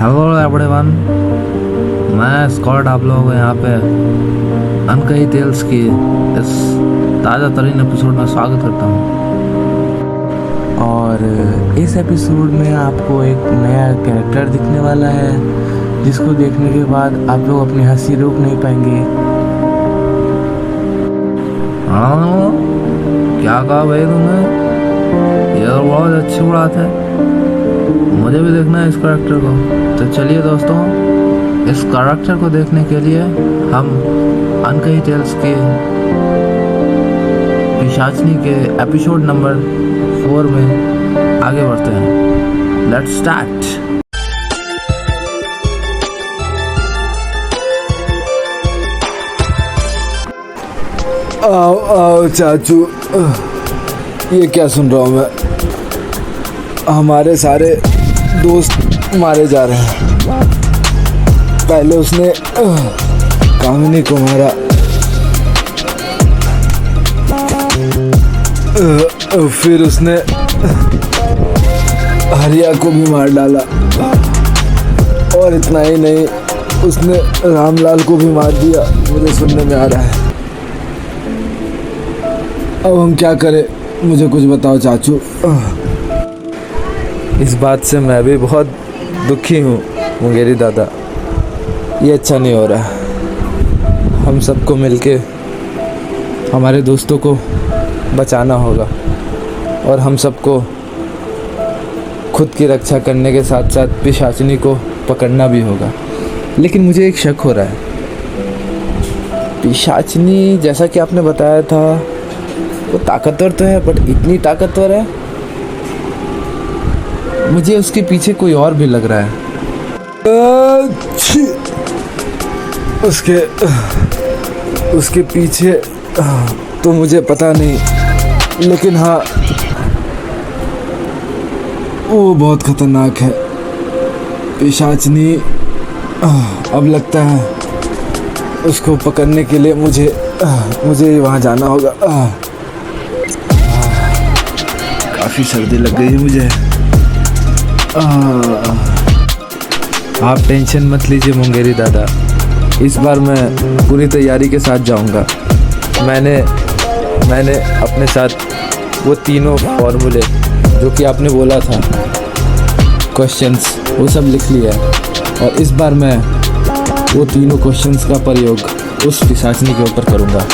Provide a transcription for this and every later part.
Hello everyone, मैं Scott आप लोगों को यहाँ पे अनकही टेल्स की इस ताज़ा तरीन एपिसोड में स्वागत करता हूँ। और इस एपिसोड में आपको एक नया कैरेक्टर दिखने वाला है जिसको देखने के बाद आप लोग अपनी हंसी रोक नहीं पाएंगे। हाँ, क्या कहा भाई तुमने? ये तो बहुत अच्छी बात है, मुझे भी देखना है इस कैरेक्टर को। तो चलिए दोस्तों, इस कैरेक्टर को देखने के लिए हम अनकही टेल्स के पिशाचनी के एपिसोड नंबर 4 में आगे बढ़ते हैं। Let's start. आओ आओ चाचू, ये क्या सुन रहा हूँ मैं? हमारे सारे दोस्त मारे जा रहे हैं। पहले उसने कामिनी को मारा, फिर उसने हरिया को भी मार डाला, और इतना ही नहीं, उसने रामलाल को भी मार दिया, मुझे सुनने में आ रहा है। अब हम क्या करें, मुझे कुछ बताओ चाचू। इस बात से मैं भी बहुत दुखी हूँ मुंगेरी दादा। ये अच्छा नहीं हो रहा। हम सबको मिलके हमारे दोस्तों को बचाना होगा, और हम सबको खुद की रक्षा करने के साथ साथ पिशाचनी को पकड़ना भी होगा। लेकिन मुझे एक शक हो रहा है। पिशाचनी, जैसा कि आपने बताया था, वो ताकतवर तो है, बट इतनी ताकतवर है? मुझे उसके पीछे कोई और भी लग रहा है। उसके पीछे तो मुझे पता नहीं, लेकिन हाँ, वो बहुत खतरनाक है। पिशाचनी, अब लगता है उसको पकड़ने के लिए मुझे वहाँ जाना होगा। काफ़ी सर्दी लग गई है मुझे। आप टेंशन मत लीजिए मुंगेरी दादा, इस बार मैं पूरी तैयारी के साथ जाऊंगा। मैंने अपने साथ वो तीनों फॉर्मूले जो कि आपने बोला था, क्वेश्चंस, वो सब लिख लिया है। और इस बार मैं वो तीनों क्वेश्चंस का प्रयोग उस पिशाचनी के ऊपर करूंगा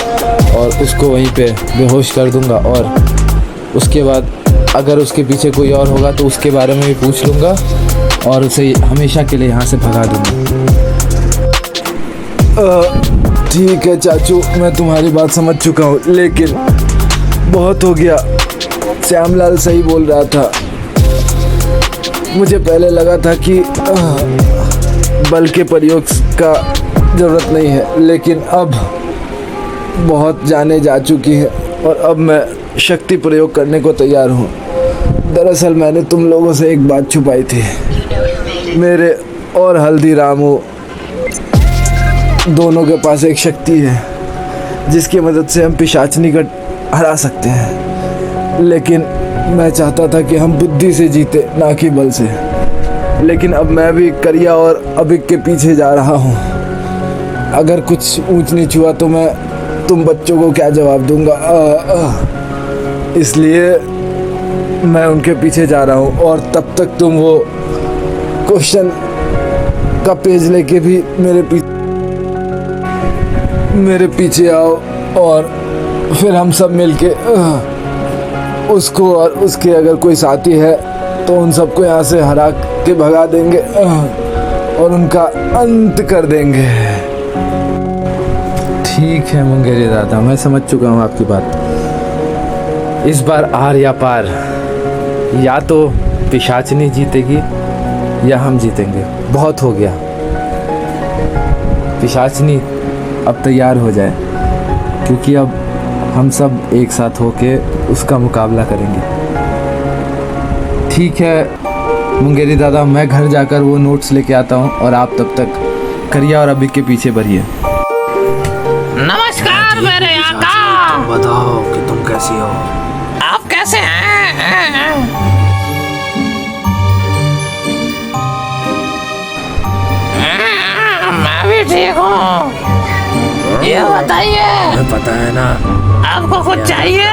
और उसको वहीं पे बेहोश कर दूंगा। और उसके बाद अगर उसके पीछे कोई और होगा तो उसके बारे में भी पूछ लूँगा और उसे हमेशा के लिए यहाँ से भगा दूँगा। ठीक है चाचू, मैं तुम्हारी बात समझ चुका हूँ, लेकिन बहुत हो गया। श्यामलाल सही बोल रहा था। मुझे पहले लगा था कि बल के प्रयोग का ज़रूरत नहीं है, लेकिन अब बहुत जाने जा चुकी है और अब मैं शक्ति प्रयोग करने को तैयार हूँ। दरअसल मैंने तुम लोगों से एक बात छुपाई थी। मेरे और हल्दीरामू दोनों के पास एक शक्ति है जिसकी मदद से हम पिशाचनी को हरा सकते हैं, लेकिन मैं चाहता था कि हम बुद्धि से जीते, ना कि बल से। लेकिन अब मैं भी करिया और अबिक के पीछे जा रहा हूँ। अगर कुछ ऊंच नीच हुआ तो मैं तुम बच्चों को क्या जवाब दूंगा? इसलिए मैं उनके पीछे जा रहा हूँ, और तब तक तुम वो क्वेश्चन का पेज लेके भी मेरे पीछे आओ, और फिर हम सब मिलके उसको और उसके अगर कोई साथी है तो उन सबको यहाँ से हरा के भगा देंगे और उनका अंत कर देंगे। ठीक है मुंगेरी दादा, मैं समझ चुका हूँ आपकी बात। इस बार आर या पार, या तो पिशाचनी जीतेगी या हम जीतेंगे। बहुत हो गया। पिशाचनी अब तैयार हो जाए, क्योंकि अब हम सब एक साथ होके उसका मुकाबला करेंगे। ठीक है मुंगेरी दादा, मैं घर जाकर वो नोट्स लेके आता हूँ और आप तब तक करिया और अबिक के पीछे बढ़िए। नमस्कार मेरे आका। बताओ कि तुम कैसी हो? आप कैसे हैं? भी ठीक हूँ। ये बताइए, तुम्हें पता है ना, आपको कुछ चाहिए?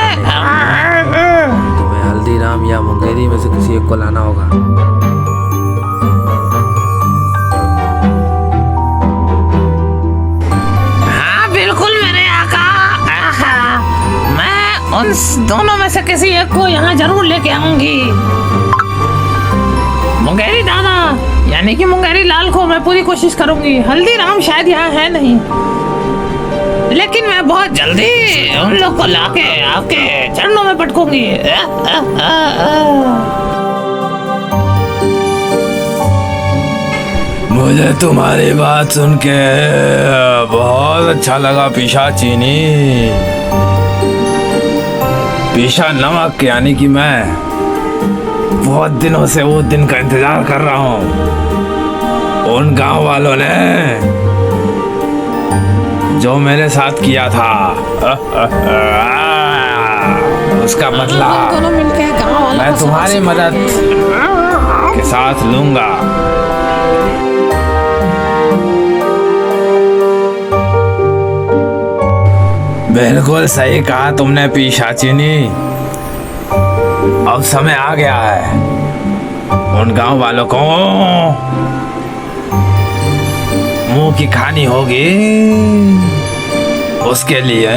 तुम्हें हल्दीराम या मुंगेरी में से किसी एक को लाना होगा। हाँ बिल्कुल मेरे आका। मैं उन दोनों में से किसी एक को यहाँ जरूर लेके आऊंगी। मुंगेरी दादा यानी कि मुंगेरी लाल को मैं पूरी कोशिश करूंगी। हल्दीराम शायद यहाँ है नहीं, लेकिन मैं बहुत जल्दी उन लोग को लाके आपके चरणों में पटकूंगी। मुझे तुम्हारी बात सुन के बहुत अच्छा लगा पिशाचिनी। पिशा नमक यानी कि मैं बहुत दिनों से वो दिन का इंतजार कर रहा हूँ। उन गांव वालों ने जो मेरे साथ किया था उसका बदला दोनों मिलके गाँव वालों मैं को तुम्हारी मदद के साथ लूंगा। बिल्कुल सही कहा तुमने पिशाचिनी। अब समय आ गया है उन गांव वालों को मुंह की खानी होगी। उसके लिए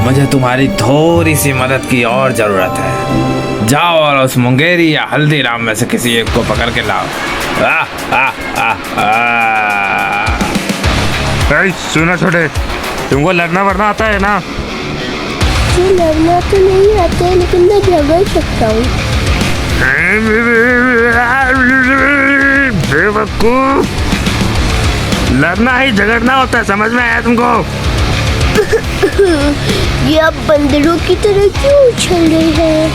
मुझे तुम्हारी थोड़ी सी मदद की और जरूरत है। जाओ और उस मुंगेरी या हल्दीराम में से किसी एक को पकड़ के लाओ। सुनो छोटे, तुमको लड़ना वरना आता है ना? मुझे लड़ना तो नहीं आता है, लेकिन मैं झगड़ सकता हूँ। बेवकूफ, लड़ना ही झगड़ना होता है, समझ में आया तुमको? ये आप बंदरों की तरह क्यों उछल रहे हैं?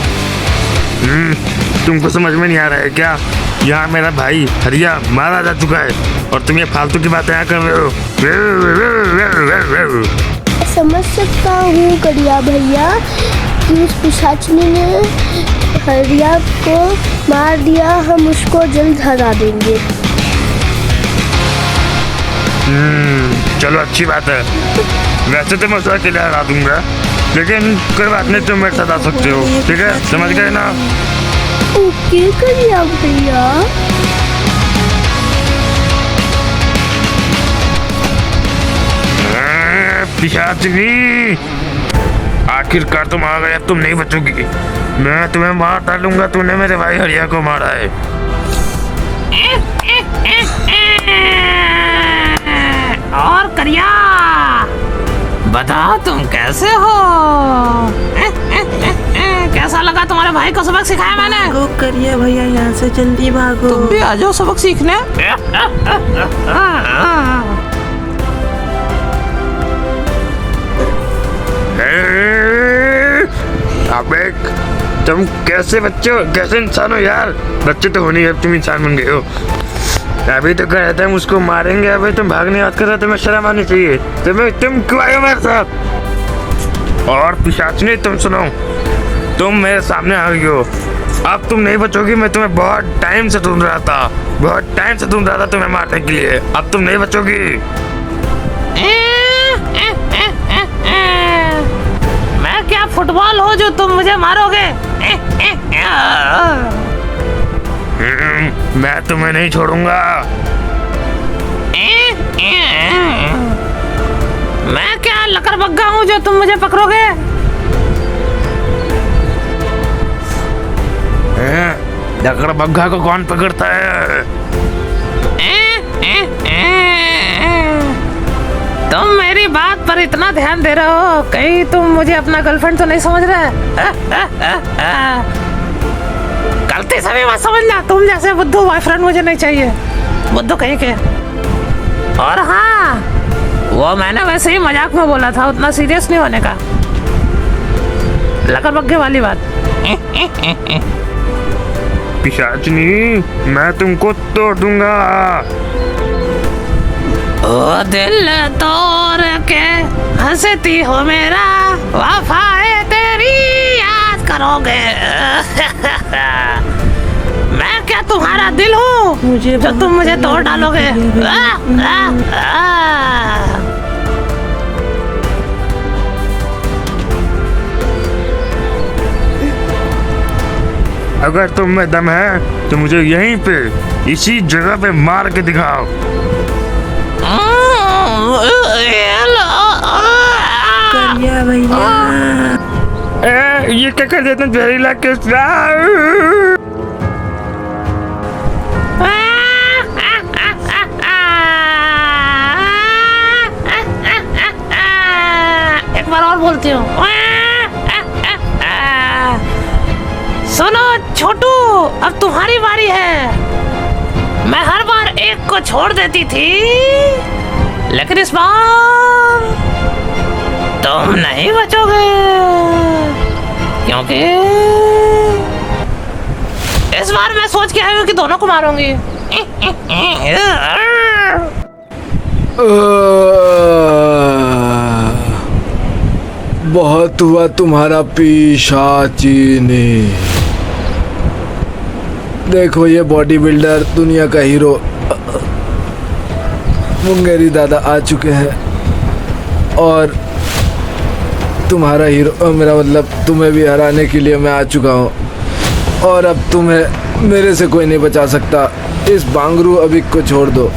तुमको समझ में नहीं आ रहा है क्या? यहाँ मेरा भाई हरिया मारा जा चुका है और तुम ये फालतू की बातें यहाँ कर रहे हो। समझ सकता हूँ करिया भैया कि उस पिशाचनी ने हरिया को मार दिया। हम उसको जल्द हरा देंगे। चलो अच्छी बात है। वैसे तो मैं उसको अकेले हरा दूंगा, लेकिन कोई बात नहीं, तुम मेरे साथ आ सकते हो। ठीक है, समझ गए ना? ओके करिया भैया। पिशाचिनी, आखिरकार तुम आ गए, अब तुम नहीं बचोगी। मैं तुम्हें मार डालूंगा। तूने मेरे भाई हरिया को मारा है। और करिया बताओ तुम कैसे हो? कैसा लगा तुम्हारे भाई को सबक सिखाया मैंने? भागो करिए भैया, यहाँ से जल्दी भागो। तुम भी आ जाओ सबक सीखने। अबे तुम कैसे बच्चे हो, कैसे इंसान हो यार? बच्चे तो हो नहीं, अब तुम इंसान बन गए हो। अभी तो कह रहे थे हम उसको मारेंगे, अभी तुम भागने याद कर रहे हो। तुम्हें शर्म आनी चाहिए। तुम क्यों आए हो मेरे साथ? और पिशाचिनी तुम सुनो, तुम मेरे सामने आ गई हो, अब तुम नहीं बचोगी। मैं तुम्हें बहुत टाइम से ढूंढ रहा था, बहुत टाइम से ढूंढ रहा था तुम्हें मारने के लिए। अब तुम नहीं बचोगी। मैं क्या फुटबॉल हो जो तुम मुझे मारोगे? मैं तुम्हें नहीं छोड़ूंगा। मैं क्या लकड़बग्गा हूँ जो तुम मुझे पकड़ोगे? लकड़बग्गा को कौन पकड़ता है? तुम मेरी बात पर इतना ध्यान दे रहे हो, कहीं तुम मुझे अपना गर्लफ्रेंड तो नहीं समझ रहे? गलती से भी मत समझना, तुम जैसे बुद्धू बॉयफ्रेंड मुझे नहीं चाहिए, बुद्धू कहीं के। और हाँ, वो मैंने वैसे ही मजाक में बोला था, उतना सीरियस नहीं होने का। लकड़बग्गे वाली बात। पिशाचिनी, मैं तुमको तोड़ दूंगा। ओ दिल तोड़ के हंसती हो मेरा, वफाए तेरी याद करोगे। मैं क्या तुम्हारा दिल हूँ मुझे जो तुम मुझे तोड़ डालोगे? अगर तुम में दम है तो मुझे यहीं पे इसी जगह पे मार के दिखाओ। करिया भैया। ये क्या कर देते हैं जहरीला केस? एक बार और बोलती हूँ। सुनो छोटू, अब तुम्हारी बारी है। मैं हर बार एक को छोड़ देती थी, लेकिन इस बार तुम नहीं बचोगे, क्योंकि इस बार मैं सोच के आई हूँ कि दोनों को मारूंगी। बहुत हुआ तुम्हारा पिशाचिनी। देखो ये बॉडी बिल्डर दुनिया का हीरो मुंगेरी दादा आ चुके हैं और तुम्हारा हीरो, मेरा मतलब तुम्हें भी हराने के लिए मैं आ चुका हूँ और अब तुम्हें मेरे से कोई नहीं बचा सकता। इस बांगरू अभी को छोड़ दो। ओ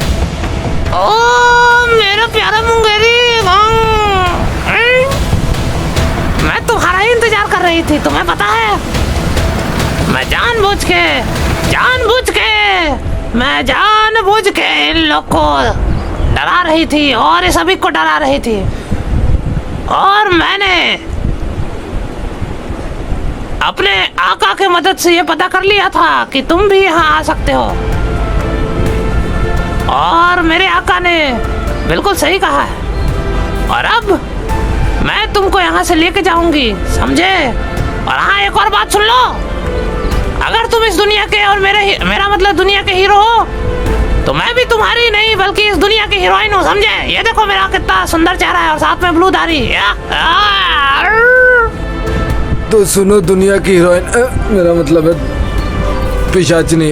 मेरा प्यारा मुंगेरी, मैं तुम्हारा ही इंतजार कर रही थी, तुम्हें पता है। मैं जानबूझ के इन लोग को डरा रही थी और इस अभी को डरा रही थी, और मैंने अपने आका के मदद से ये पता कर लिया था कि तुम भी यहाँ आ सकते हो, और मेरे आका ने बिल्कुल सही कहा है। और अब मैं तुमको यहाँ से लेके जाऊंगी, समझे? और हाँ, एक और बात सुन लो, अगर तुम इस दुनिया के और मेरा मतलब दुनिया के हीरो हो, तो मैं भी तुम्हारी नहीं बल्कि इस दुनिया की हीरोइन हूँ, समझे? ये देखो मेरा कितना सुंदर चेहरा है और साथ में ब्लू दाढ़ी। तो सुनो दुनिया की हीरोइन, मेरा मतलब है पिशाचिनी,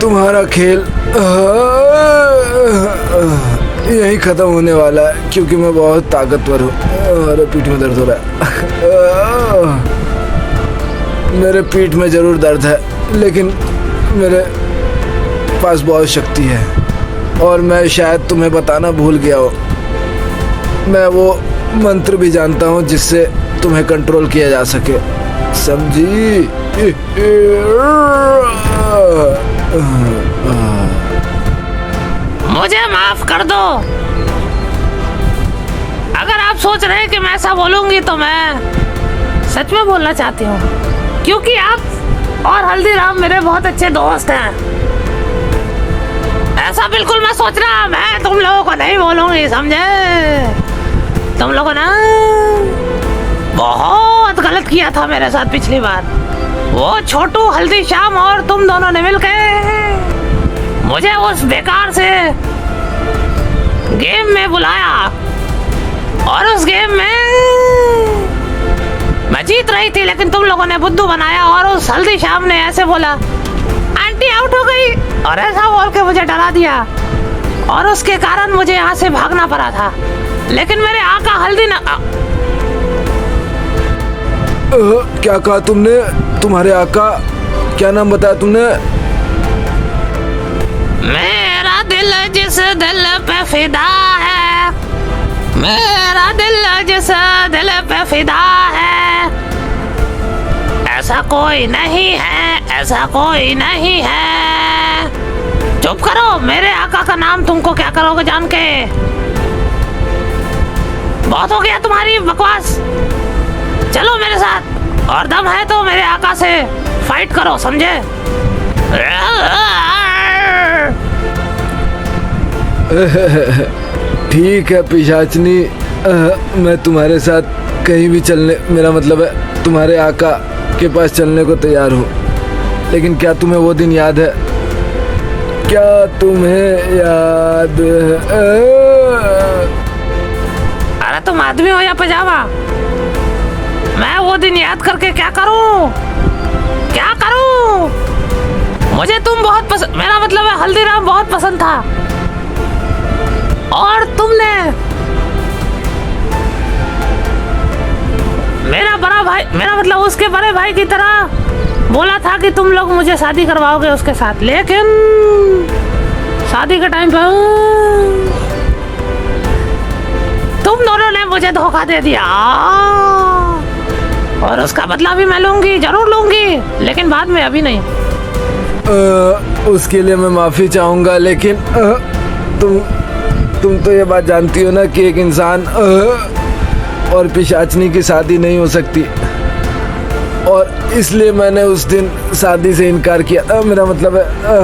तुम्हारा खेल यही खत्म होने वाला है, क्योंकि मैं बहुत ताकतवर हूँ। अरे पीठ में दर्द हो रहा है। मेरे पीठ में जरूर दर्द है, लेकिन मेरे पास बहुत शक्ति है और मैं शायद तुम्हें बताना भूल गया हो, मैं वो मंत्र भी जानता हूँ जिससे तुम्हें कंट्रोल किया जा सके, समझी? मुझे माफ कर दो। अगर आप सोच रहे हैं कि मैं ऐसा बोलूंगी, तो मैं सच में बोलना चाहती हूँ, क्योंकि आप और हल्दीराम मेरे बहुत अच्छे दोस्त हैं। ऐसा बिल्कुल मैं सोच रहा, मैं तुम लोगों को नहीं बोलूंगी, समझे? तुम लोगों ने बहुत गलत किया था मेरे साथ पिछली बार। वो छोटू, हल्दी श्याम और तुम दोनों ने मिलकर मुझे उस बेकार से गेम में बुलाया, और उस गेम में मैं जीत रही थी, लेकिन तुम लोगों ने बुद्धू बनाया और उस हल्दी श्याम ने ऐसे बोला आंटी आउट हो गई, और ऐसा बोल के मुझे डरा दिया, और उसके कारण मुझे यहाँ से भागना पड़ा था। लेकिन मेरे आका हल्दी ना क्या कहा तुमने? तुम्हारे आका क्या नाम बताया तुमने? मेरा दिल जिस दिल पे फिदा है, मेरा दिल जिस दिल पे फिदा है, ऐसा कोई नहीं है, ऐसा कोई नहीं है। चुप करो, मेरे आका का नाम तुमको क्या करोगे जान के? बहुत हो गया तुम्हारी बकवास, चलो मेरे साथ, और दम है तो मेरे आका से फाइट करो, समझे? ठीक है पिशाचनी, मैं तुम्हारे साथ कहीं भी चलने, मेरा मतलब है तुम्हारे आका के पास चलने को तैयार हूँ। लेकिन क्या तुम्हें वो दिन याद है? क्या तुम्हें याद है? अरे तुम आदमी हो या पजामा? मैं वो दिन याद करके क्या करूं? क्या करूं? मुझे तुम बहुत पसंद, मेरा मतलब है हल्दीराम बहुत पसंद था, और तुमने मेरा बड़ा भाई, मेरा मतलब उसके बड़े भाई की तरह बोला था कि तुम लोग मुझे शादी करवाओगे उसके साथ, लेकिन शादी के टाइम पे तुम दोनों ने मुझे धोखा दे दिया, और उसका बदला भी मैं लूंगी, जरूर लूंगी, लेकिन बाद में, अभी नहीं। उसके लिए मैं माफ़ी चाहूँगा, लेकिन तुम तो ये बात जानती हो ना कि एक इंसान और पिशाचनी की शादी नहीं हो सकती, और इसलिए मैंने उस दिन शादी से इनकार किया। मेरा मतलब है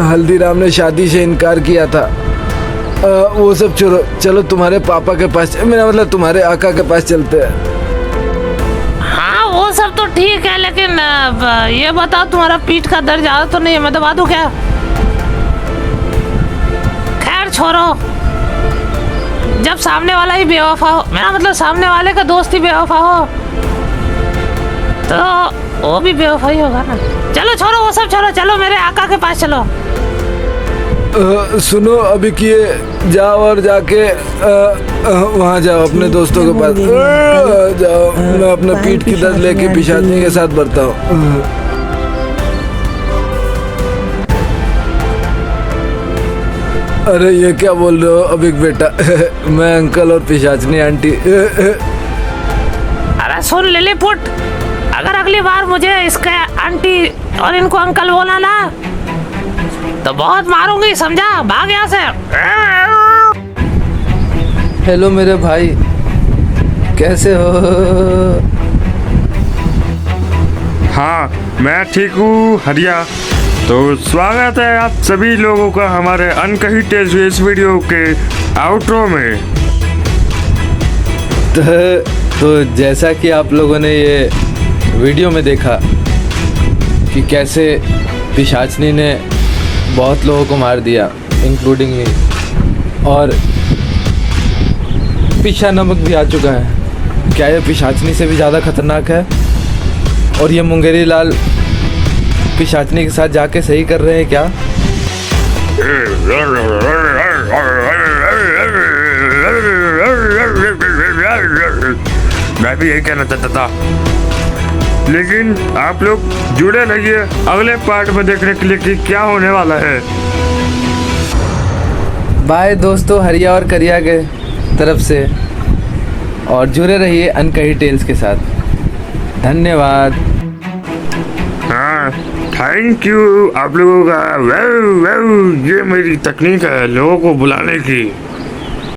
हल्दीराम ने शादी से इनकार किया था। वो सब छोड़ो, चलो तुम्हारे पापा के पास, मेरा मतलब तुम्हारे आका के पास चलते हैं। हाँ वो सब तो ठीक है, लेकिन ये बताओ तुम्हारा पीठ का दर्द ज्यादा तो नहीं है, मैं दबा दूं क्या? खैर छोड़ो, जब सामने वाला ही बेवफा हो, मेरा मतलब सामने वाले का दोस्त ही बेवफा हो, तो वो भी बेवफा ही होगा ना। चलो छोड़ो वो सब, छोड़ो, चलो मेरे आका के पास चलो। सुनो, अभी किए जाओ और जाके वहाँ जाओ अपने दोस्तों के पास जाओ। मैं अपना पीठ की दर्द लेके पिशाचनी के साथ बढ़ता हूँ। अरे ये क्या बोल रहे हो अभी बेटा? मैं अंकल और पिशाचनी आंटी। अरे सुन लिलीपुट, अगर अगली बार मुझे इसके आंटी और इनको अंकल बोला ना तो बहुत मारूंगी, समझा? भाग यहाँ से। हेलो मेरे भाई, कैसे हो? हाँ मैं ठीक हूँ हरिया। तो स्वागत है आप सभी लोगों का हमारे अनकही टेल्स इस वीडियो के आउट्रो में। तो जैसा कि आप लोगों ने ये वीडियो में देखा कि कैसे पिशाचनी ने बहुत लोगों को मार दिया, इंक्लूडिंग मी, और पिशा नमक भी आ चुका है। क्या ये पिशाचनी से भी ज़्यादा खतरनाक है? और ये मुंगेरी लाल पिशाचनी के साथ जाके सही कर रहे हैं क्या? मैं भी यही कहना चाहता था, लेकिन आप लोग जुड़े रहिए अगले पार्ट में देखने के लिए कि क्या होने वाला है। बाय दोस्तों, हरिया और करिया के तरफ से, और जुड़े रहिए अनकही टेल्स के साथ। धन्यवाद। हाँ थैंक यू आप लोगों का। ये मेरी तकनीक है लोगों को बुलाने की।